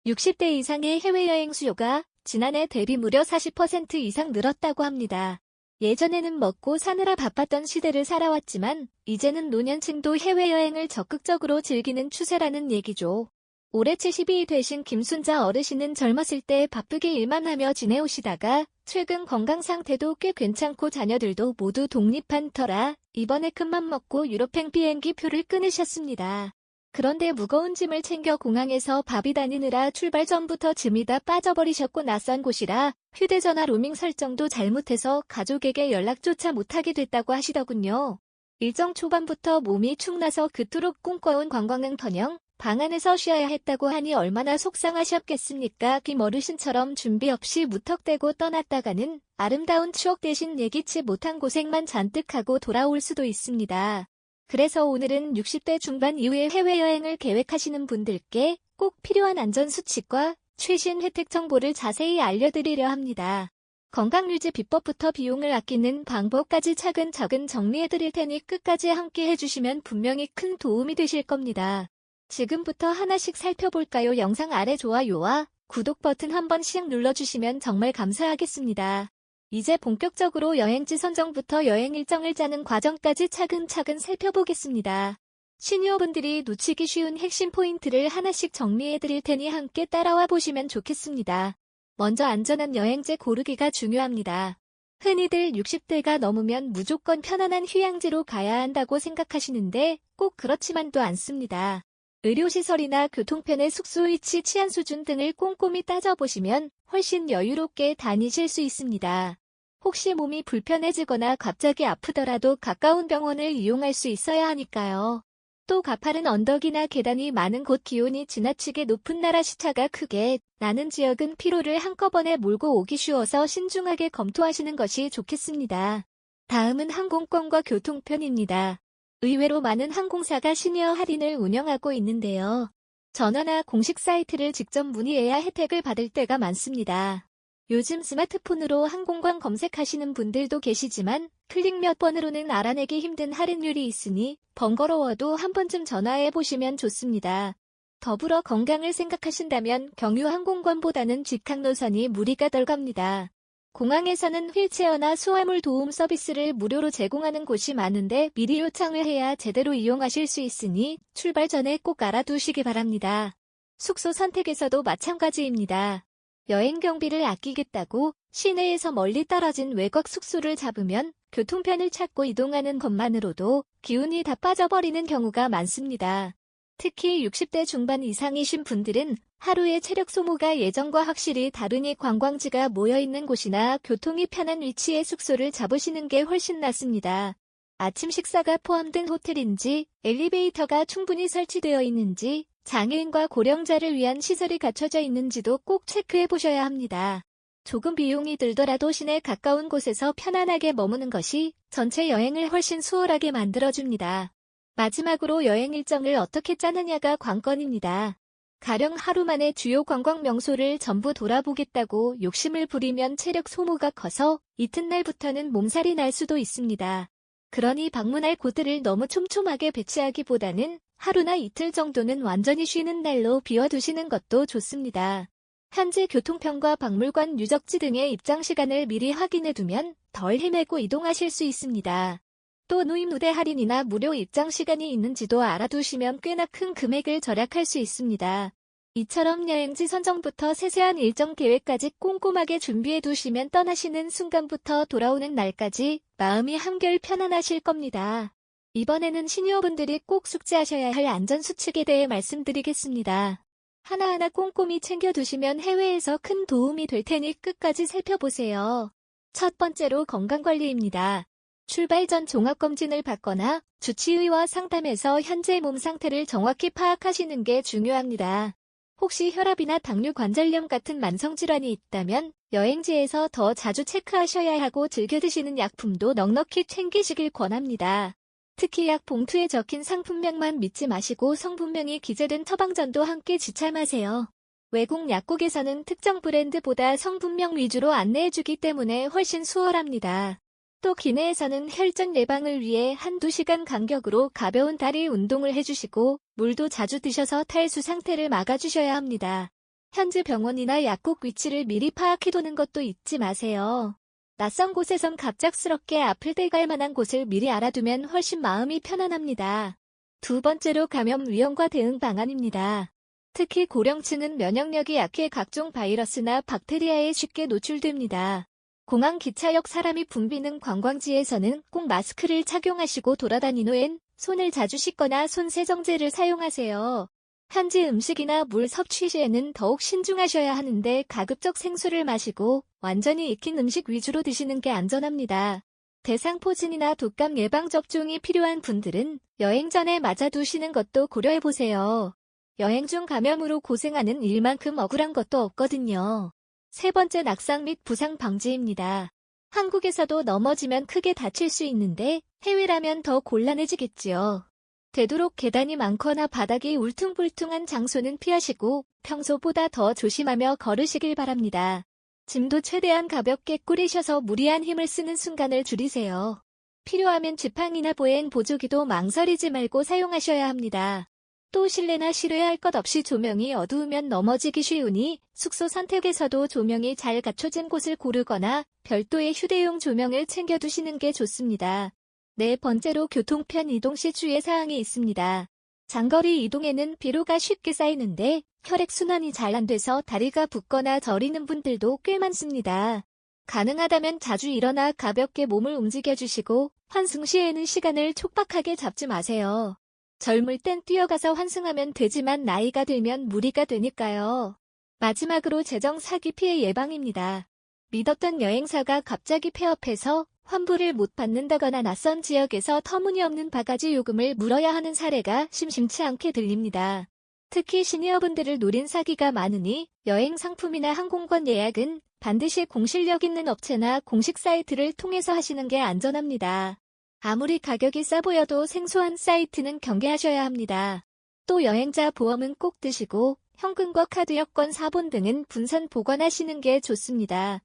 60대 이상의 해외여행 수요가 지난해 대비 무려 40% 이상 늘었다고 합니다. 예전에는 먹고 사느라 바빴던 시대를 살아왔지만 이제는 노년층도 해외여행을 적극적으로 즐기는 추세라는 얘기죠. 올해 72이 되신 김순자 어르신은 젊었을 때 바쁘게 일만 하며 지내오시다가 최근 건강 상태도 꽤 괜찮고 자녀들도 모두 독립한 터라 이번에 큰맘 먹고 유럽행 비행기 표를 끊으셨습니다. 그런데 무거운 짐을 챙겨 공항에서 바비 다니느라 출발 전부터 짐이 다 빠져버리셨고 낯선 곳이라 휴대전화 로밍 설정도 잘못해서 가족에게 연락조차 못하게 됐다고 하시더군요. 일정 초반부터 몸이 축나서 그토록 꿈꿔온 관광은커녕 방 안에서 쉬어야 했다고 하니 얼마나 속상하셨겠습니까? 김 어르신처럼 준비 없이 무턱대고 떠났다가는 아름다운 추억 대신 예기치 못한 고생만 잔뜩 하고 돌아올 수도 있습니다. 그래서 오늘은 60대 중반 이후에 해외여행을 계획하시는 분들께 꼭 필요한 안전수칙과 최신 혜택 정보를 자세히 알려드리려 합니다. 건강유지 비법부터 비용을 아끼는 방법까지 차근차근 정리해드릴 테니 끝까지 함께 해주시면 분명히 큰 도움이 되실 겁니다. 지금부터 하나씩 살펴볼까요? 영상 아래 좋아요와 구독 버튼 한 번씩 눌러주시면 정말 감사하겠습니다. 이제 본격적으로 여행지 선정부터 여행 일정을 짜는 과정까지 차근차근 살펴보겠습니다. 시니어분들이 놓치기 쉬운 핵심 포인트를 하나씩 정리해드릴 테니 함께 따라와 보시면 좋겠습니다. 먼저 안전한 여행지 고르기가 중요합니다. 흔히들 60대가 넘으면 무조건 편안한 휴양지로 가야 한다고 생각하시는데 꼭 그렇지만도 않습니다. 의료시설이나 교통편의 숙소 위치, 치안 수준 등을 꼼꼼히 따져보시면 훨씬 여유롭게 다니실 수 있습니다. 혹시 몸이 불편해지거나 갑자기 아프더라도 가까운 병원을 이용할 수 있어야 하니까요. 또 가파른 언덕이나 계단이 많은 곳, 기온이 지나치게 높은 나라, 시차가 크게 나는 지역은 피로를 한꺼번에 몰고 오기 쉬워서 신중하게 검토하시는 것이 좋겠습니다. 다음은 항공권과 교통편입니다. 의외로 많은 항공사가 시니어 할인을 운영하고 있는데요. 전화나 공식 사이트를 직접 문의해야 혜택을 받을 때가 많습니다. 요즘 스마트폰으로 항공권 검색하시는 분들도 계시지만 클릭 몇 번으로는 알아내기 힘든 할인율이 있으니 번거로워도 한 번쯤 전화해보시면 좋습니다. 더불어 건강을 생각하신다면 경유 항공권보다는 직항 노선이 무리가 덜 갑니다. 공항에서는 휠체어나 수화물 도움 서비스를 무료로 제공하는 곳이 많은데 미리 요청을 해야 제대로 이용하실 수 있으니 출발 전에 꼭 알아두시기 바랍니다. 숙소 선택에서도 마찬가지입니다. 여행 경비를 아끼겠다고 시내에서 멀리 떨어진 외곽 숙소를 잡으면 교통편을 찾고 이동하는 것만으로도 기운이 다 빠져버리는 경우가 많습니다. 특히 60대 중반 이상이신 분들은 하루의 체력 소모가 예전과 확실히 다르니 관광지가 모여있는 곳이나 교통이 편한 위치의 숙소를 잡으시는 게 훨씬 낫습니다. 아침 식사가 포함된 호텔인지, 엘리베이터가 충분히 설치되어 있는지, 장애인과 고령자를 위한 시설이 갖춰져 있는지도 꼭 체크해 보셔야 합니다. 조금 비용이 들더라도 시내 가까운 곳에서 편안하게 머무는 것이 전체 여행을 훨씬 수월하게 만들어줍니다. 마지막으로 여행 일정을 어떻게 짜느냐가 관건입니다. 가령 하루 만에 주요 관광 명소를 전부 돌아보겠다고 욕심을 부리면 체력 소모가 커서 이튿날부터는 몸살이 날 수도 있습니다. 그러니 방문할 곳들을 너무 촘촘하게 배치하기보다는 하루나 이틀 정도는 완전히 쉬는 날로 비워두시는 것도 좋습니다. 현지 교통편과 박물관, 유적지 등의 입장 시간을 미리 확인해두면 덜 헤매고 이동하실 수 있습니다. 또 누임무대 할인이나 무료 입장 시간이 있는지도 알아두시면 꽤나 큰 금액을 절약할 수 있습니다. 이처럼 여행지 선정부터 세세한 일정 계획까지 꼼꼼하게 준비해두시면 떠나시는 순간부터 돌아오는 날까지 마음이 한결 편안하실 겁니다. 이번에는 시니어분들이 꼭 숙지하셔야 할 안전수칙에 대해 말씀드리겠습니다. 하나하나 꼼꼼히 챙겨두시면 해외에서 큰 도움이 될 테니 끝까지 살펴보세요. 첫 번째로 건강관리입니다. 출발 전 종합검진을 받거나 주치의와 상담해서 현재 몸 상태를 정확히 파악하시는 게 중요합니다. 혹시 혈압이나 당뇨, 관절염 같은 만성질환이 있다면 여행지에서 더 자주 체크하셔야 하고 즐겨 드시는 약품도 넉넉히 챙기시길 권합니다. 특히 약 봉투에 적힌 상품명만 믿지 마시고 성분명이 기재된 처방전도 함께 지참하세요. 외국 약국에서는 특정 브랜드보다 성분명 위주로 안내해주기 때문에 훨씬 수월합니다. 또 기내에서는 혈전 예방을 위해 한두 시간 간격으로 가벼운 다리 운동을 해주시고 물도 자주 드셔서 탈수 상태를 막아주셔야 합니다. 현지 병원이나 약국 위치를 미리 파악해두는 것도 잊지 마세요. 낯선 곳에선 갑작스럽게 아플 때 갈 만한 곳을 미리 알아두면 훨씬 마음이 편안합니다. 두 번째로 감염 위험과 대응 방안입니다. 특히 고령층은 면역력이 약해 각종 바이러스나 박테리아에 쉽게 노출됩니다. 공항 기차역 사람이 붐비는 관광지에서는 꼭 마스크를 착용하시고 돌아다닌 후엔 손을 자주 씻거나 손 세정제를 사용하세요. 현지 음식이나 물 섭취 시에는 더욱 신중하셔야 하는데 가급적 생수를 마시고 완전히 익힌 음식 위주로 드시는 게 안전합니다. 대상포진이나 독감 예방접종이 필요한 분들은 여행 전에 맞아두시는 것도 고려해보세요. 여행 중 감염으로 고생하는 일만큼 억울한 것도 없거든요. 세 번째, 낙상 및 부상 방지입니다. 한국에서도 넘어지면 크게 다칠 수 있는데 해외라면 더 곤란해지겠지요. 되도록 계단이 많거나 바닥이 울퉁불퉁한 장소는 피하시고 평소보다 더 조심하며 걸으시길 바랍니다. 짐도 최대한 가볍게 꾸리셔서 무리한 힘을 쓰는 순간을 줄이세요. 필요하면 지팡이나 보행 보조기도 망설이지 말고 사용하셔야 합니다. 또 실내나 실외 할 것 없이 조명이 어두우면 넘어지기 쉬우니 숙소 선택에서도 조명이 잘 갖춰진 곳을 고르거나 별도의 휴대용 조명을 챙겨두시는 게 좋습니다. 네 번째로 교통편 이동 시 주의사항이 있습니다. 장거리 이동에는 피로가 쉽게 쌓이는데 혈액순환이 잘 안 돼서 다리가 붓거나 저리는 분들도 꽤 많습니다. 가능하다면 자주 일어나 가볍게 몸을 움직여주시고 환승 시에는 시간을 촉박하게 잡지 마세요. 젊을 땐 뛰어가서 환승하면 되지만 나이가 들면 무리가 되니까요. 마지막으로 재정 사기 피해 예방입니다. 믿었던 여행사가 갑자기 폐업해서 환불을 못 받는다거나 낯선 지역에서 터무니없는 바가지 요금을 물어야 하는 사례가 심심치 않게 들립니다. 특히 시니어분들을 노린 사기가 많으니 여행 상품이나 항공권 예약은 반드시 공실력 있는 업체나 공식 사이트를 통해서 하시는 게 안전합니다. 아무리 가격이 싸 보여도 생소한 사이트는 경계하셔야 합니다. 또 여행자 보험은 꼭 드시고 현금과 카드 여권 사본 등은 분산 보관하시는 게 좋습니다.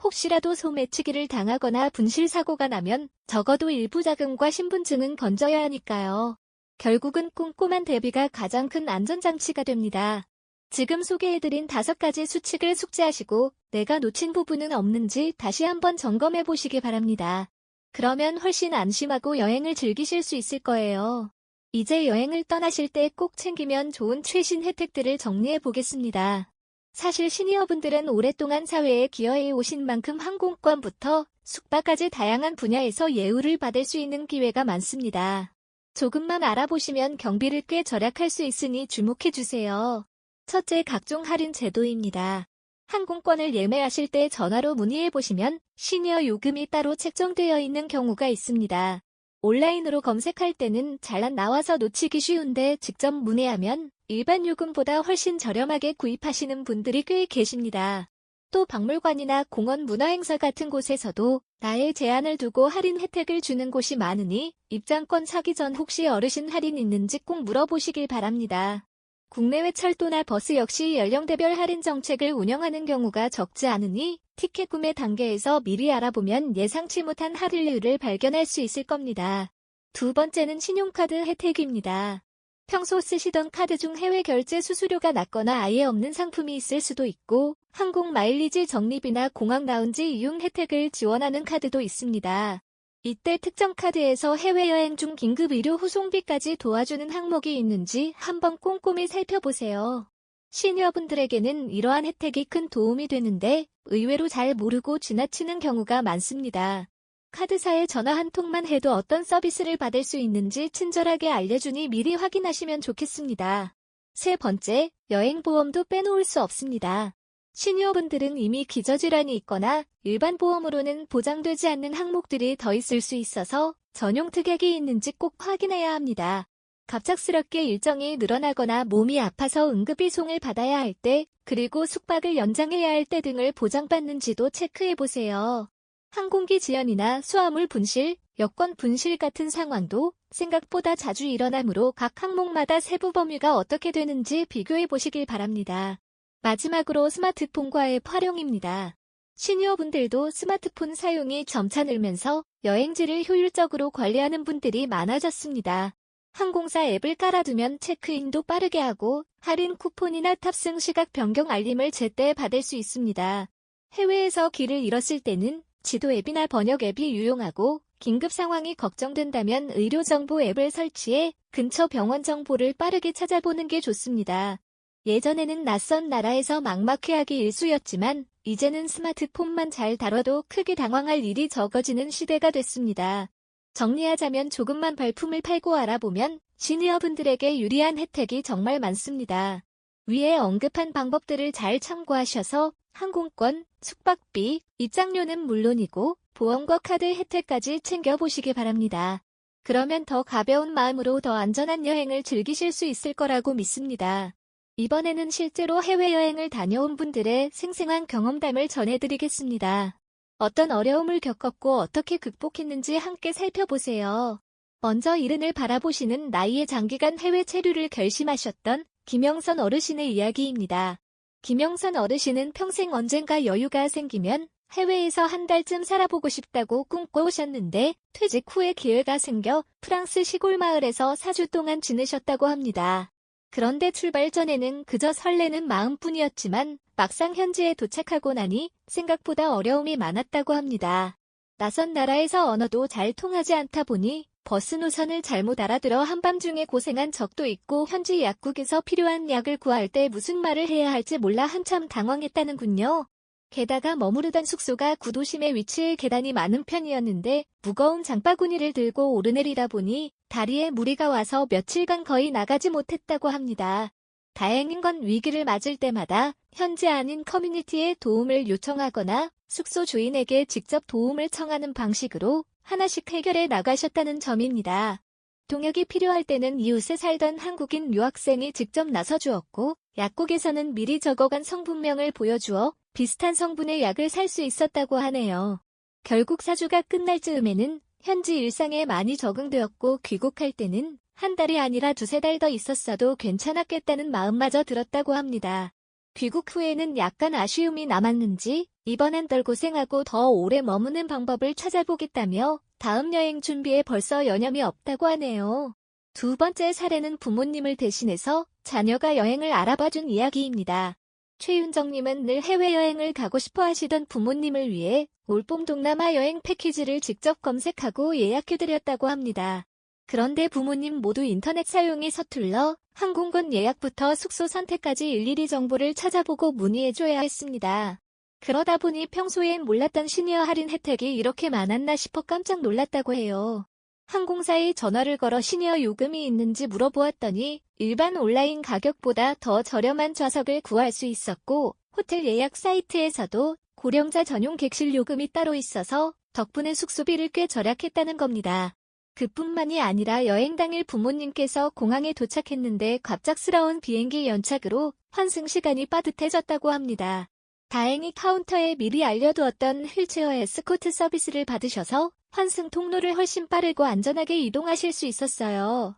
혹시라도 소매치기를 당하거나 분실 사고가 나면 적어도 일부 자금과 신분증은 건져야 하니까요. 결국은 꼼꼼한 대비가 가장 큰 안전장치가 됩니다. 지금 소개해드린 5가지 수칙을 숙지하시고 내가 놓친 부분은 없는지 다시 한번 점검해 보시기 바랍니다. 그러면 훨씬 안심하고 여행을 즐기실 수 있을 거예요. 이제 여행을 떠나실 때 꼭 챙기면 좋은 최신 혜택들을 정리해 보겠습니다. 사실 시니어분들은 오랫동안 사회에 기여해 오신 만큼 항공권부터 숙박까지 다양한 분야에서 예우를 받을 수 있는 기회가 많습니다. 조금만 알아보시면 경비를 꽤 절약할 수 있으니 주목해 주세요. 첫째, 각종 할인 제도입니다. 항공권을 예매하실 때 전화로 문의해 보시면 시니어 요금이 따로 책정되어 있는 경우가 있습니다. 온라인으로 검색할 때는 잘 안 나와서 놓치기 쉬운데 직접 문의하면 일반 요금보다 훨씬 저렴하게 구입하시는 분들이 꽤 계십니다. 또 박물관이나 공원 문화행사 같은 곳에서도 나의 제한을 두고 할인 혜택을 주는 곳이 많으니 입장권 사기 전 혹시 어르신 할인 있는지 꼭 물어보시길 바랍니다. 국내외 철도나 버스 역시 연령대별 할인 정책을 운영하는 경우가 적지 않으니 티켓 구매 단계에서 미리 알아보면 예상치 못한 할인율을 발견할 수 있을 겁니다. 두 번째는 신용카드 혜택입니다. 평소 쓰시던 카드 중 해외 결제 수수료가 낮거나 아예 없는 상품이 있을 수도 있고 항공 마일리지 적립이나 공항 라운지 이용 혜택을 지원하는 카드도 있습니다. 이때 특정 카드에서 해외여행 중 긴급 의료 후송비까지 도와주는 항목이 있는지 한번 꼼꼼히 살펴보세요. 시니어분들에게는 이러한 혜택이 큰 도움이 되는데 의외로 잘 모르고 지나치는 경우가 많습니다. 카드사에 전화 한 통만 해도 어떤 서비스를 받을 수 있는지 친절하게 알려주니 미리 확인하시면 좋겠습니다. 세 번째, 여행보험도 빼놓을 수 없습니다. 시니어분들은 이미 기저질환이 있거나 일반 보험으로는 보장되지 않는 항목들이 더 있을 수 있어서 전용 특약이 있는지 꼭 확인해야 합니다. 갑작스럽게 일정이 늘어나거나 몸이 아파서 응급이송을 받아야 할 때, 그리고 숙박을 연장해야 할 때 등을 보장받는지도 체크해보세요. 항공기 지연이나 수화물 분실, 여권 분실 같은 상황도 생각보다 자주 일어나므로 각 항목마다 세부 범위가 어떻게 되는지 비교해보시길 바랍니다. 마지막으로 스마트폰과 앱 활용입니다. 시니어분들도 스마트폰 사용이 점차 늘면서 여행지를 효율적으로 관리하는 분들이 많아졌습니다. 항공사 앱을 깔아두면 체크인도 빠르게 하고 할인 쿠폰이나 탑승 시각 변경 알림을 제때 받을 수 있습니다. 해외에서 길을 잃었을 때는 지도 앱이나 번역 앱이 유용하고 긴급 상황이 걱정된다면 의료정보 앱을 설치해 근처 병원 정보를 빠르게 찾아보는 게 좋습니다. 예전에는 낯선 나라에서 막막해하기 일쑤였지만 이제는 스마트폰만 잘 다뤄도 크게 당황할 일이 적어지는 시대가 됐습니다. 정리하자면 조금만 발품을 팔고 알아보면 시니어분들에게 유리한 혜택이 정말 많습니다. 위에 언급한 방법들을 잘 참고하셔서 항공권, 숙박비, 입장료는 물론이고 보험과 카드 혜택까지 챙겨보시기 바랍니다. 그러면 더 가벼운 마음으로 더 안전한 여행을 즐기실 수 있을 거라고 믿습니다. 이번에는 실제로 해외여행을 다녀온 분들의 생생한 경험담을 전해드리겠습니다. 어떤 어려움을 겪었고 어떻게 극복했는지 함께 살펴보세요. 먼저 이른을 바라보시는 나이에 장기간 해외 체류를 결심하셨던 김영선 어르신의 이야기입니다. 김영선 어르신은 평생 언젠가 여유가 생기면 해외에서 한 달쯤 살아보고 싶다고 꿈꿔오셨는데 퇴직 후에 기회가 생겨 프랑스 시골 마을에서 4주 동안 지내셨다고 합니다. 그런데 출발 전에는 그저 설레는 마음뿐이었지만 막상 현지에 도착하고 나니 생각보다 어려움이 많았다고 합니다. 낯선 나라에서 언어도 잘 통하지 않다 보니 버스 노선을 잘못 알아들어 한밤중에 고생한 적도 있고 현지 약국에서 필요한 약을 구할 때 무슨 말을 해야 할지 몰라 한참 당황했다는군요. 게다가 머무르던 숙소가 구도심에 위치해 계단이 많은 편이었는데 무거운 장바구니를 들고 오르내리다 보니 다리에 무리가 와서 며칠간 거의 나가지 못했다고 합니다. 다행인 건 위기를 맞을 때마다 현지 아닌 커뮤니티에 도움을 요청하거나 숙소 주인에게 직접 도움을 청하는 방식으로 하나씩 해결해 나가셨다는 점입니다. 동역이 필요할 때는 이웃에 살던 한국인 유학생이 직접 나서주었고 약국에서는 미리 적어간 성분명을 보여주어 비슷한 성분의 약을 살 수 있었다고 하네요. 결국 4주가 끝날 즈음에는 현지 일상에 많이 적응되었고 귀국할 때는 한 달이 아니라 2~3달 더 있었어도 괜찮았겠다는 마음마저 들었다고 합니다. 귀국 후에는 약간 아쉬움이 남았는지 이번엔 덜 고생하고 더 오래 머무는 방법을 찾아보겠다며 다음 여행 준비에 벌써 여념이 없다고 하네요. 두 번째 사례는 부모님을 대신해서 자녀가 여행을 알아봐준 이야기입니다. 최윤정님은 늘 해외여행을 가고 싶어 하시던 부모님을 위해 올봄 동남아 여행 패키지를 직접 검색하고 예약해드렸다고 합니다. 그런데 부모님 모두 인터넷 사용이 서툴러 항공권 예약부터 숙소 선택까지 일일이 정보를 찾아보고 문의해줘야 했습니다. 그러다 보니 평소엔 몰랐던 시니어 할인 혜택이 이렇게 많았나 싶어 깜짝 놀랐다고 해요. 항공사에 전화를 걸어 시니어 요금이 있는지 물어보았더니 일반 온라인 가격보다 더 저렴한 좌석을 구할 수 있었고 호텔 예약 사이트에서도 고령자 전용 객실 요금이 따로 있어서 덕분에 숙소비를 꽤 절약했다는 겁니다. 그뿐만이 아니라 여행 당일 부모님께서 공항에 도착했는데 갑작스러운 비행기 연착으로 환승 시간이 빠듯해졌다고 합니다. 다행히 카운터에 미리 알려두었던 휠체어 에스코트 서비스를 받으셔서 환승 통로를 훨씬 빠르고 안전하게 이동하실 수 있었어요.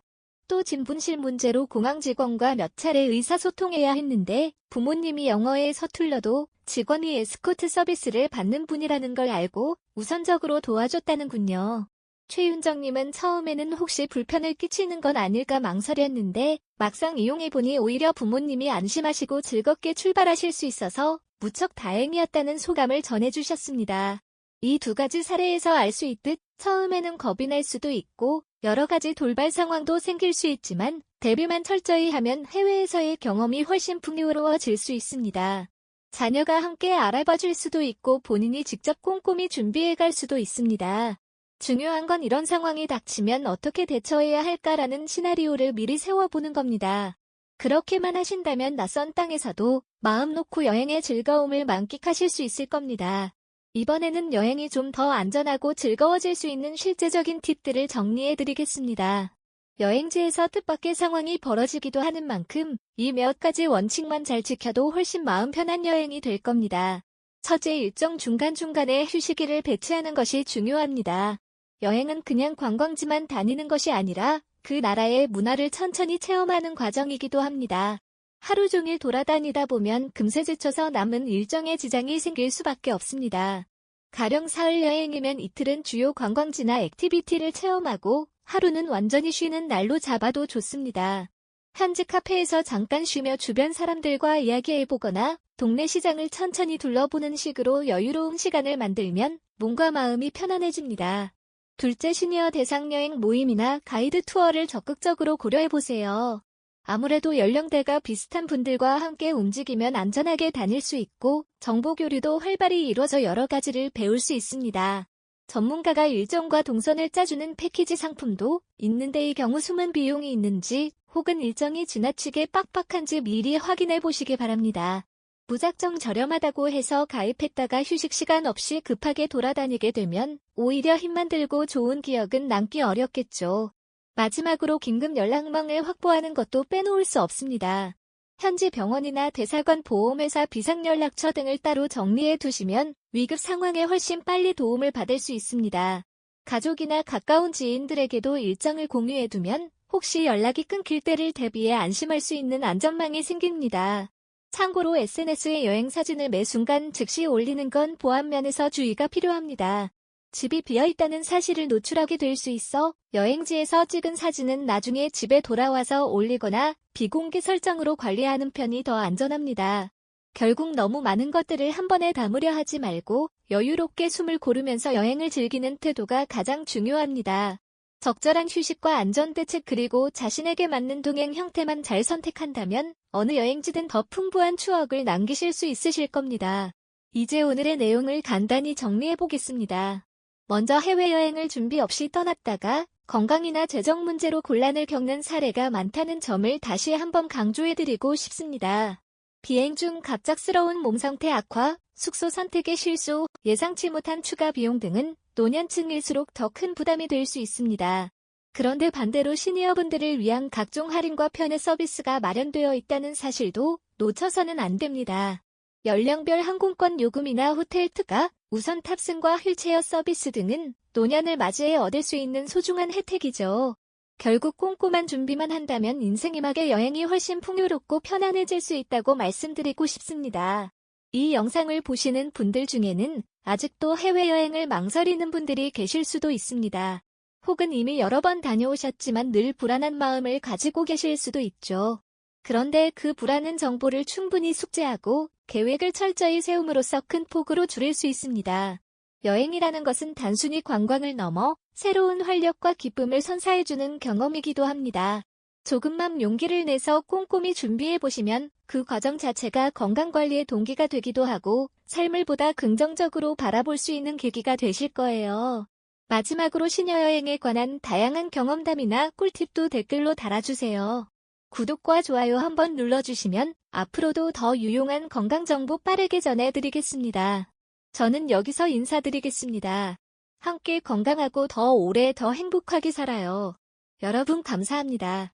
또 진분실 문제로 공항 직원과 몇 차례 의사소통해야 했는데 부모님이 영어에 서툴러도 직원이 에스코트 서비스를 받는 분이라는 걸 알고 우선적으로 도와줬다는군요. 최윤정님은 처음에는 혹시 불편을 끼치는 건 아닐까 망설였는데 막상 이용해보니 오히려 부모님이 안심하시고 즐겁게 출발하실 수 있어서 무척 다행이었다는 소감을 전해주셨습니다. 이 두 가지 사례에서 알 수 있듯 처음에는 겁이 날 수도 있고 여러 가지 돌발 상황도 생길 수 있지만 대비만 철저히 하면 해외에서의 경험이 훨씬 풍요로워질 수 있습니다. 자녀가 함께 알아봐줄 수도 있고 본인이 직접 꼼꼼히 준비해갈 수도 있습니다. 중요한 건 이런 상황이 닥치면 어떻게 대처해야 할까라는 시나리오를 미리 세워보는 겁니다. 그렇게만 하신다면 낯선 땅에서도 마음 놓고 여행의 즐거움을 만끽하실 수 있을 겁니다. 이번에는 여행이 좀 더 안전하고 즐거워질 수 있는 실제적인 팁들을 정리해드리겠습니다. 여행지에서 뜻밖의 상황이 벌어지기도 하는 만큼 이 몇 가지 원칙만 잘 지켜도 훨씬 마음 편한 여행이 될 겁니다. 첫째, 일정 중간중간에 휴식일을 배치하는 것이 중요합니다. 여행은 그냥 관광지만 다니는 것이 아니라 그 나라의 문화를 천천히 체험하는 과정이기도 합니다. 하루 종일 돌아다니다 보면 금세 지쳐서 남은 일정에 지장이 생길 수밖에 없습니다. 가령 사흘 여행이면 이틀은 주요 관광지나 액티비티를 체험하고 하루는 완전히 쉬는 날로 잡아도 좋습니다. 현지 카페에서 잠깐 쉬며 주변 사람들과 이야기해보거나 동네 시장을 천천히 둘러보는 식으로 여유로운 시간을 만들면 몸과 마음이 편안해집니다. 둘째, 시니어 대상 여행 모임이나 가이드 투어를 적극적으로 고려해보세요. 아무래도 연령대가 비슷한 분들과 함께 움직이면 안전하게 다닐 수 있고 정보 교류도 활발히 이루어져 여러 가지를 배울 수 있습니다. 전문가가 일정과 동선을 짜주는 패키지 상품도 있는데 이 경우 숨은 비용이 있는지 혹은 일정이 지나치게 빡빡한지 미리 확인해 보시기 바랍니다. 무작정 저렴하다고 해서 가입했다가 휴식 시간 없이 급하게 돌아다니게 되면 오히려 힘만 들고 좋은 기억은 남기 어렵겠죠. 마지막으로 긴급 연락망을 확보하는 것도 빼놓을 수 없습니다. 현지 병원이나 대사관, 보험회사, 비상연락처 등을 따로 정리해 두시면 위급 상황에 훨씬 빨리 도움을 받을 수 있습니다. 가족이나 가까운 지인들에게도 일정을 공유해 두면 혹시 연락이 끊길 때를 대비해 안심할 수 있는 안전망이 생깁니다. 참고로 SNS에 여행 사진을 매 순간 즉시 올리는 건 보안 면에서 주의가 필요합니다. 집이 비어있다는 사실을 노출하게 될 수 있어 여행지에서 찍은 사진은 나중에 집에 돌아와서 올리거나 비공개 설정으로 관리하는 편이 더 안전합니다. 결국 너무 많은 것들을 한 번에 담으려 하지 말고 여유롭게 숨을 고르면서 여행을 즐기는 태도가 가장 중요합니다. 적절한 휴식과 안전대책 그리고 자신에게 맞는 동행 형태만 잘 선택한다면 어느 여행지든 더 풍부한 추억을 남기실 수 있으실 겁니다. 이제 오늘의 내용을 간단히 정리해 보겠습니다. 먼저 해외여행을 준비 없이 떠났다가 건강이나 재정 문제로 곤란을 겪는 사례가 많다는 점을 다시 한번 강조해드리고 싶습니다. 비행 중 갑작스러운 몸 상태 악화, 숙소 선택의 실수, 예상치 못한 추가 비용 등은 노년층일수록 더 큰 부담이 될 수 있습니다. 그런데 반대로 시니어분들을 위한 각종 할인과 편의 서비스가 마련되어 있다는 사실도 놓쳐서는 안 됩니다. 연령별 항공권 요금이나 호텔 특가, 우선 탑승과 휠체어 서비스 등은 노년을 맞이해 얻을 수 있는 소중한 혜택이죠. 결국 꼼꼼한 준비만 한다면 인생 이막의 여행이 훨씬 풍요롭고 편안해질 수 있다고 말씀드리고 싶습니다. 이 영상을 보시는 분들 중에는 아직도 해외여행을 망설이는 분들이 계실 수도 있습니다. 혹은 이미 여러 번 다녀오셨지만 늘 불안한 마음을 가지고 계실 수도 있죠. 그런데 그 불안한 정보를 충분히 숙지하고 계획을 철저히 세움으로써 큰 폭으로 줄일 수 있습니다. 여행이라는 것은 단순히 관광을 넘어 새로운 활력과 기쁨을 선사해주는 경험이기도 합니다. 조금만 용기를 내서 꼼꼼히 준비해보시면 그 과정 자체가 건강관리의 동기가 되기도 하고 삶을 보다 긍정적으로 바라볼 수 있는 계기가 되실 거예요. 마지막으로 시니어여행에 관한 다양한 경험담이나 꿀팁도 댓글로 달아주세요. 구독과 좋아요 한번 눌러주시면 앞으로도 더 유용한 건강정보 빠르게 전해드리겠습니다. 저는 여기서 인사드리겠습니다. 함께 건강하고 더 오래 더 행복하게 살아요. 여러분 감사합니다.